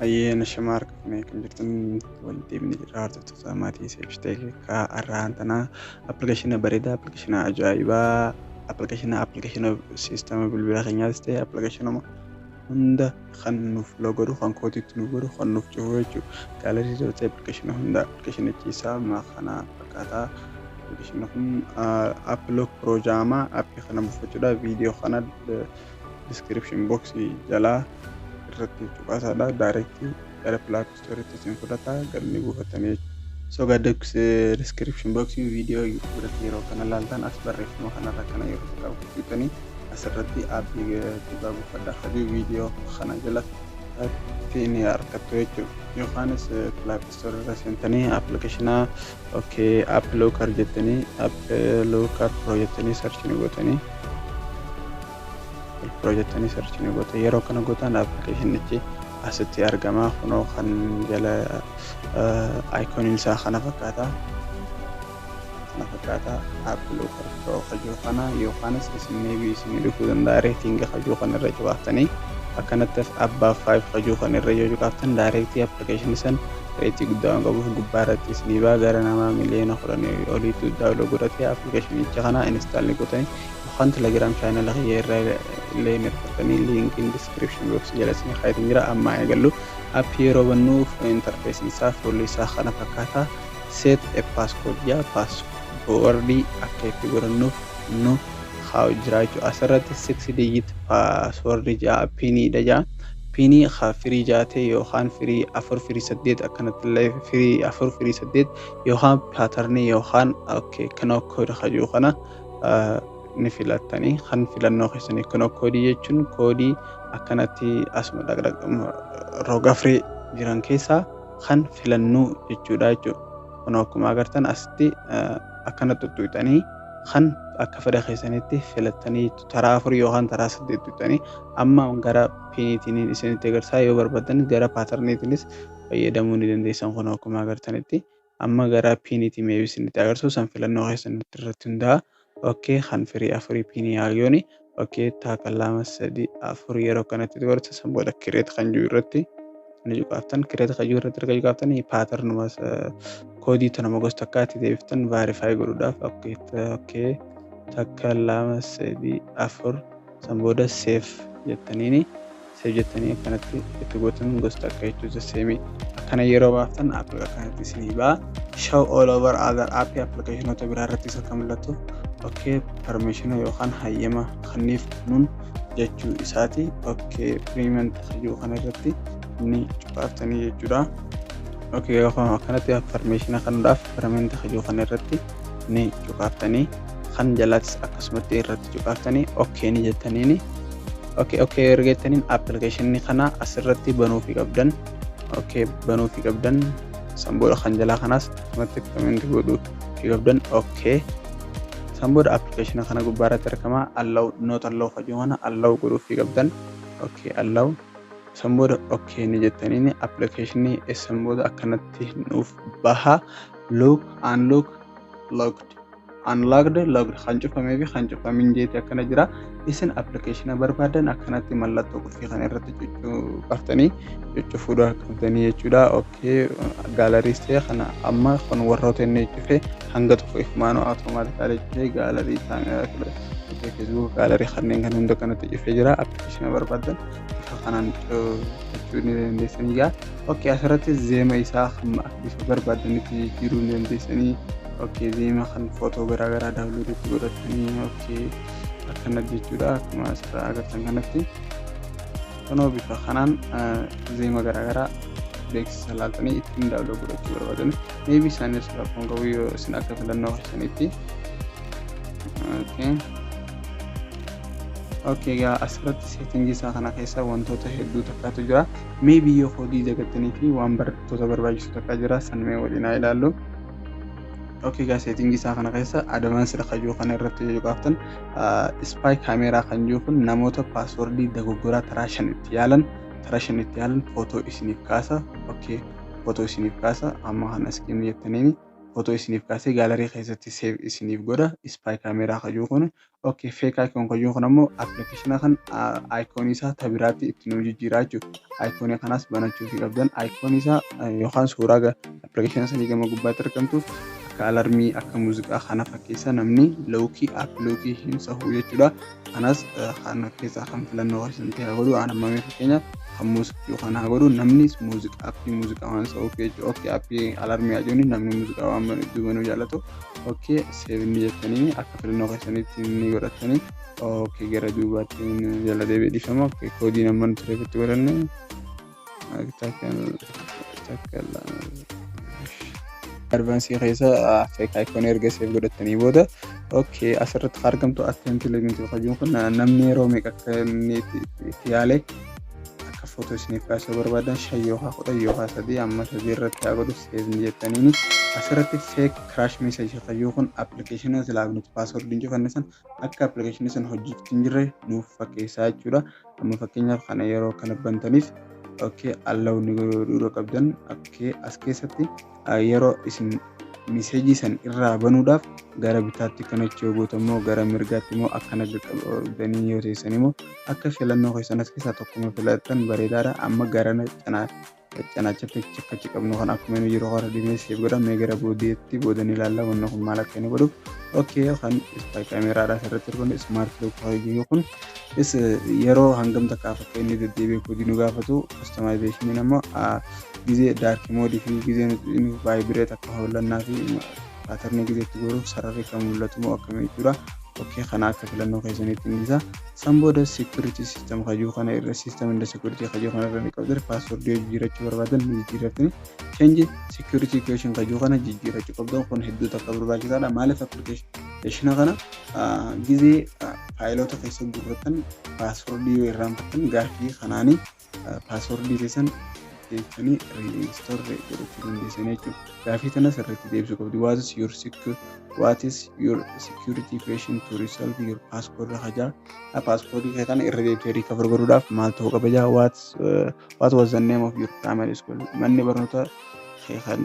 Ayyaana shamarra kan jirtan walitti himni jiraatota maatii seebistee irraan tanaa appilikeeshina bareedaa appilikeeshina ajaa'ibaa appilikeeshina siistama bilbila keenyaas ta'e appilikeeshinuma hunda kan nuuf logodhu kan kootiitti nuuf godhu kan nuuf cufu jechuudha. Gaalarii ta'e appilikeeshina hunda appilikeeshinichi isaa kana fakkaataa appilikeeshina kun applook piroojaama appii kana buufachuudha viidiyoo kana description box jalaa irratti cuqaasaadha directly gara Play Store tti isin fudhata galni buufatanii so gaddeekus description box video irratti yeroo kana laaltan as barreeffama kanarra kana yeroo qabatanii asirratti appii tibbaa buufadha hadi video kana jala tini argattu jechuudha yookaanis Play Store irra seentanii appilikeeshina app locker jettanii app locker pro jettanii search ni gootanii projectanii search ni goota yeroo kana gootan appilikeeshinichi asitti argama kunoo kan jala iconiin isaa kana fakkaata app locker pro kajoo kana yookaanis isin maybe isin dhufuu danda'a reetinga kajoo kana irra jabaattanii akkanatti abbaa 5 kajoo kana irra yoo jabaattanii directly appilikeeshinii san reetii guddaa qabuuf gubbaa irratti isinii baa gara namaa miliyoona 10 oliitu daawunlood godhatee appilikeeshinicha kana install ni gootanii kan Telegram channel irra illee networkanii link in description box jalasni khayrin jira amma eegallu app yeroo bannuuf interface isaa fuulli isaa kana fakkaata set a passcode ja password akka itti godhannuuf nu haa jiraachuu asirratti 6 digit password ja pini daja pini free jaate yookaan free 438 akkanatti illee free 438 yookaan pattern yookaan kana code khajuu kana ni filattanii kan filannoo keessanii kun koodii jechuun koodii akkanatti asuma roga free jiran keessaa kan filannoo jechuudha jechuudha. Kun akkuma agartan asitti akkana tuttuutanii kan akka fedha keessanitti filattanii taraa 4 yookaan taraa 8 tuttuutanii amma gara piniitiin isinitti agarsiisaa yoo barbaadan gara paaterniitiinis fayyadamuu ni dandeessan kun akkuma agartanitti amma gara piniitii meebii isinitti agarsiisu san filannoo keessanitti irratti hundaa'a. kan free afuri pini yaayoni taakallama sadi afur yeroo kanatti gorsa samboda kireet kan jiru irratti ni juqaaftan kireet kan jiru irratti erga juqaaftan pattern mas koodii tana mogos takkaatti deebiftan verify godhuudhaaf taakallama sadi afur samboda safe jettaniini save jettanii akkanatti itti gootan gosta akka jechuudha seemi akkana yeroo baaftan app akkanatti isinii baa show all over other app applicationota biraa irratti isa kamillattu permission yookaan hayyama kanniif nun jechuu isaati premium tajuu kana irratti ni cuqaaftanii jechuudha yookaan akkanatti permission kanuudhaaf premium tajuu kana irratti ni cuqaaftanii kan jalaatis akkasumatti irratti cuqaaftanii ni jettaniini ergettaniin application kana asirratti banuu fi qabdan samboodha kan jalaa kanaas akkasumatti comment godhuu fi qabdan samboodha application kana gubbaarratti argama allow not allow fayyumana allow godhuu fi qabdan allow samboodha ni jettaniin application samboodha akkanatti nuuf baha lock unlock locked kan cufamee fi kan cufamin jeeti akkana jira isin application barbaadan akkanatti mallattoo qufii kan irratti cucuuftanii cucufuudha qabdanii jechuudha gaalarii ta'e kana amma kan warroota inni cufe hanga tokko ifmaanoo automaatikaalii cufe gaalarii Facebook gaalarii kanneen kan hunda kanatti cufe jira application barbaadan kanaan cufuu ni dandeessanii gaa asirratti zeema isaa hamma bifa barbaadanitti jiruu ni dandeessanii zeema kan footoo garaagaraa daawunlood itti godhatanii akkana jechuudha akkuma asirraa agartan kanatti kunoo bifa kanaan zeema garaagaraa beeksisa laaltanii ittiin daawunlood godhachuu barbaadan maybe isaanis rakkoon qabu yoo isin akka filannoo keessanitti gaa asirratti seetingii isaa kana keessa wantoota hedduu takkaatu jira maybe yoo koodii dagattanii fi waan barattoota barbaachisu takkaa jira sanmee waliin haa ilaallu gaa seetingii isaa kana keessa advance kajuu kana irratti yoo qaaftan spy camera kan jiru kun namoota passwordii dogoggoraa taraa 5 itti yaalan footoo isiniif kaasa amma kana skin jettaniin footoo isiniif kaasee gaalarii keessatti save isiniif godha. Spy camera kajuu kun okay fake icon kajuu kun ammoo application kan icon isaa tabiraatti ittiin hojii jira jechuudha. Icon kanas banachuu fi qabdan icon isaa yookaan suuraa application sanii gama gubbaatti argamtu akka alarmii akka muuziqaa kana fakkeessa namni lookii app lookii hin sahu jechuudha. Kanas kan keessaa kan filannoo keessatti haa godhu aan ammamee fakkeenyaaf kan muuziqaa yookaan haa godhu namni muuziqaa appii muuziqaa waan sahu okay appii alarmii ajuuni namni muuziqaa waan banuu jaallatu okay save ni jettanii akka filannoo keessanitti ni godhatanii okay gara duubaatti jala deebi'ee dhifama okay koodii namoonni tureefitti godhanne advaansii keessa fake icon erga save godhatanii booda okay asirratti argamtu attempt element qajuun kun namni yeroo meeqa akka inni itti yaale akka footoo isiniif kaasuu barbaadan 5 yookaan 10 yookaan 3 amma 3 irratti haa godhu save ni jettanii asirratti fake crash message qajuun kun application silaa nuti password injifanne san akka application san hojjechuutti hin jirre nuuf fakkeessaa jechuudha. Amma fakkeenyaaf kana yeroo kana bantaniif okay allow ni godhuu qabdan okay as keessatti yeroo isin message san irraa banuudhaaf gara bitaatti kanatti yoo gootamoo gara mirgaatti immoo akkana qabdanii yoo teessan immoo akka filannoo keessanas keessaa tokkuma filattan bareedaadha. Amma garana cinaachatti cikkachi qabnu kan akkuma inni yeroo hora dhimee seef godhamee gara booddeetti boodanii ilaalla wanna kun maal akka inni godhuuf okay kan spy cameraadha asirratti argamu smart lock fayyadamuu kun yeroo hangam takkaaf akka inni deddeebi'ee koodii nu gaafatu customization ammoo ጊዜ ዳርክ ሞድ fi ጊዜ vibrate akka hollannaa fi pattern gizeetti goruuf sararri kan mul'atu moo akkamii jira okay kana akka filannoo keessanitti ingisa sambooda security system kajuu kana irra system inda security kajuu kana irra ni qabdir password jijjiirachuu barbaadan ni jijjiirattani change security question kajuu kana jijjiirachuu qabdan kun hedduu takka barbaachisaadha. Maaliif application kana ጊዜ faayilota keessa gurratan password yoo irraanfatan gaafii kanaanii password keessan jechuun restore godhachuu dandeessanii jechuudha. Gaafii tanas irratti deebisuu qabdi. What is your security question to resolve your password hajaa password keessan irra deebisee recover godhuudhaaf maal ta'uu qaba jaa what was the name of your primary school manni barnoota kan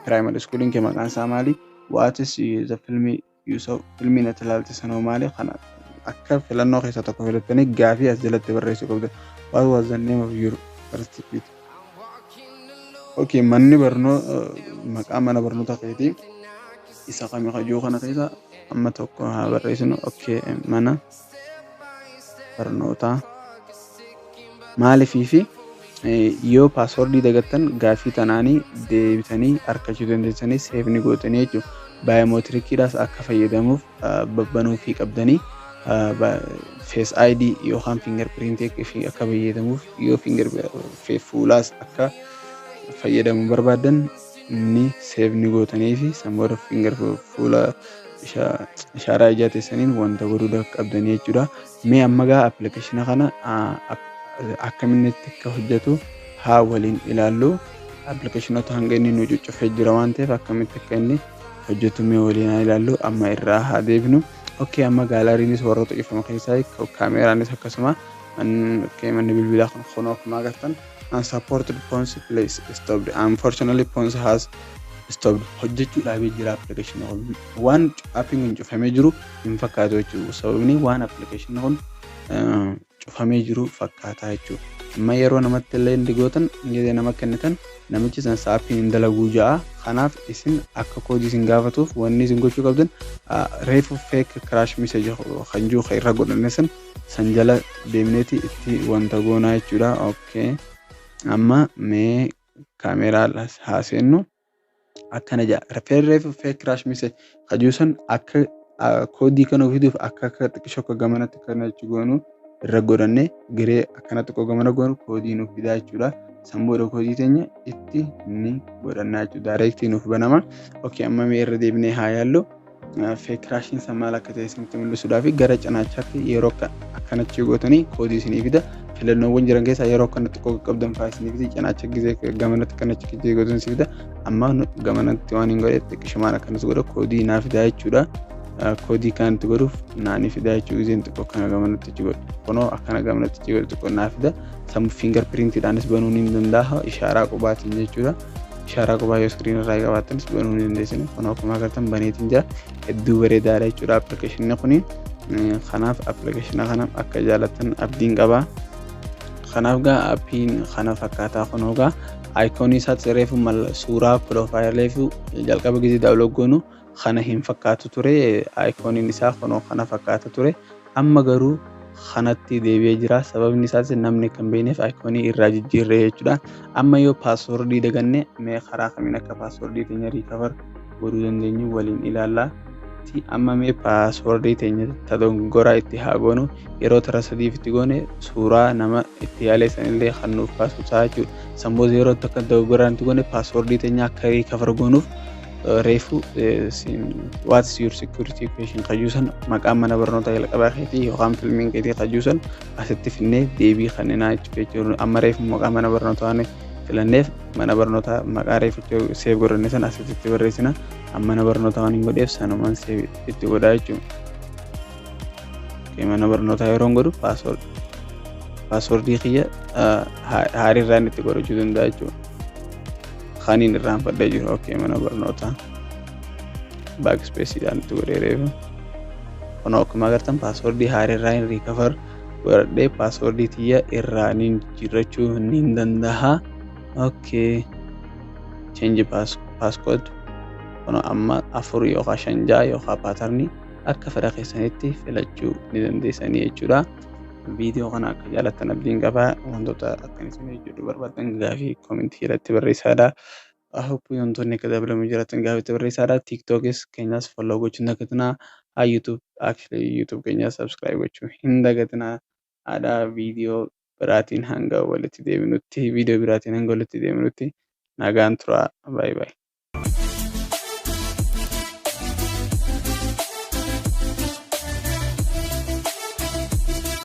primary school in maqaan isaa maali what is the filmi na talaalti sanoo maali kana akka filannoo keessa tokko filattanii gaafii as jalatti barreessuu qabda. What was the name of your first school okay manni barnoo maqaa mana barnoota keetii isa kamii kajuu kana keessa amma tokko haa barreessinu okay mana barnoota maaliifii fi yoo passwordii dagattan gaafii tanaanii deebitanii argachuu dandeessanii save ni gootanii jechuudha. Biometricdhaas akka fayyadamuuf babbanuu fi qabdanii face ID yookaan fingerprint akka fayyadamuuf yoo fuulaas akka fayyadamu barbaadan ni save ni gootanii fi samboora finger fuula ishaaraa ijaa teessaniin wanta godhuu qabdanii jechuudha. Mee amma gaa application kana akkamitti akka hojjetu haa waliin ilaallu. Applicationota hanga inni nu cuccufee jira waan ta'eef akkamitti akka inni hojjetu mee waliin ilaallu. Amma irraa haa deebinu. Okay amma gaalariinis warroota ifama keessaa kaameraanis akkasuma manni bilbilaa kan kunoo akkuma agartan unsupported phones place stopped. Unfortunately phones has stopped. Hojjechuu dhaabee jira application kun. Waan apping hin cufamee jiru hin fakkaatu jechuudha. Sababni waan application kun cufamee jiru fakkaataa jechuudha. Amma yeroo namatti illee indigootan ingilizee nama kennitan namichi san saappii hin dalaguu ja'a. Kanaaf isin akka koodii isin gaafatuuf wanni isin gochuu qabdan reefu fake crash message kan jiru irra godhanne san jala deemneeti itti wanta goonaa jechuudha. Okay. Amma mee kaameraa haaseennu akkana jaa reefu fake crash message kajuu san akka koodii kana ofiiduuf akka xiqqishoo akka gamanatti kana jechu goonu irra godhanne giree akkanatti qogamana goonu koodii nuuf fidaa jechuudha. Samboora koodii teenya itti ni godhannaa jechuudha. Directly nuuf banama. Okay amma mee irra deebinee haa yaallu. Fake crashin san maal akka ta'e isinitti mul'isuudhaaf gara cinaachaatti yeroo akkanatti gootanii koodii isinii fida. Filannoowwan jiran keessaa yeroo akkanatti qoqa qabdan fa'aa isinii fida. Cinaacha gizee gamanatti kanatti gizee gootan isinii fida. Amma gamanatti waan hin godhe xiqqishumaan akkanas godha koodii naa fidaa jechuudha. Koodii kanatti godhuuf naani fidaa jechuudha. Gizeen xiqqoo akkana gamanatti godhu. Kunoo akkana gamanatti godhu xiqqoo naa fida. Sammuu fingerprintidhaanis banuu ni danda'a ishaaraa qubaatiin jechuudha. ishaaraa qubaa yoo iskiriin irraa qabaattanis banuu ni dandeessani. Kun akkuma agartan baneetiin jira. Hedduu bareedaadha jechuudha appilikeeshinni kuni. Kanaaf appilikeeshina kana akka jaalattan abdiin qaba. Kanaaf gaa appiin kana fakkaataa kunoo gaa aayikonii isaatti reefu suuraa piroofaayilii fi jalqaba gisee daawunlood goonu kana hin fakkaatu ture. Aayikoniin isaa kunoo kana fakkaata ture. Amma garuu kanatti deebi'ee jira. Sababni isaas namni kan beekneef aayikonii irraa jijjiirree jechuudha. Amma yoo paaswordii daganne mee karaa kamiin akka paaswordii teenya riikavar godhuu dandeenyu waliin ilaallaa. Amma mee paaswordii teenya dogoggoraa itti haa goonu. Yeroo tara sadiif itti goone suuraa nama itti yaalee sanillee kan nuuf baasu ta'a jechuudha. Samboos yeroo akka dogoggoraan itti goone paaswordii teenya akka riikavar goonuuf reefu what's your security question kajuusan maqaan mana barnootaa jalqabaa keetii yookaan filmiin keetii kajuusan asitti finnee deebii kanneenaa jechuudha. Amma reefu maqaa mana barnootaa filanneef mana barnootaa maqaa reeficha seef godhanne san asitti barreessina. Mana barnootaa waan hin godheef sanumaan seef itti godhaa jechuudha. Mana barnootaa yeroo godhu paaswordii kiyya haarii irraan itti godhachuu danda'a jechuudha. Kaniin irraan fadhee jiru mana barnootaa baakispeesiidhaan itti godhee reefu. Kun akkuma agartan paaswordii haarii irraan riikavar godhadhee paaswordii tiyya irraan jijjiirrachuu ni danda'a. Change passcode kun amma 4 yookaan 5 yookaan paatarnii akka fedha keessanitti filachuu ni dandeessanii jechuudha. Viidiyoo kana akka jaalattan abdiin qaba. Wantoota akkanis jedhu barbaadan gaafii koomentii irratti barreessaa. Hoppii wantoonni akka dabalamu jiraatan gaafii barreessaa. TikTokis keenyas follow gochuun dagatinaa. YouTube keenyas subscribe gochuu hin dagatinaa. Viidiyoo biraatiin hanga walitti deebinutti nagaan turaa. Bye bye.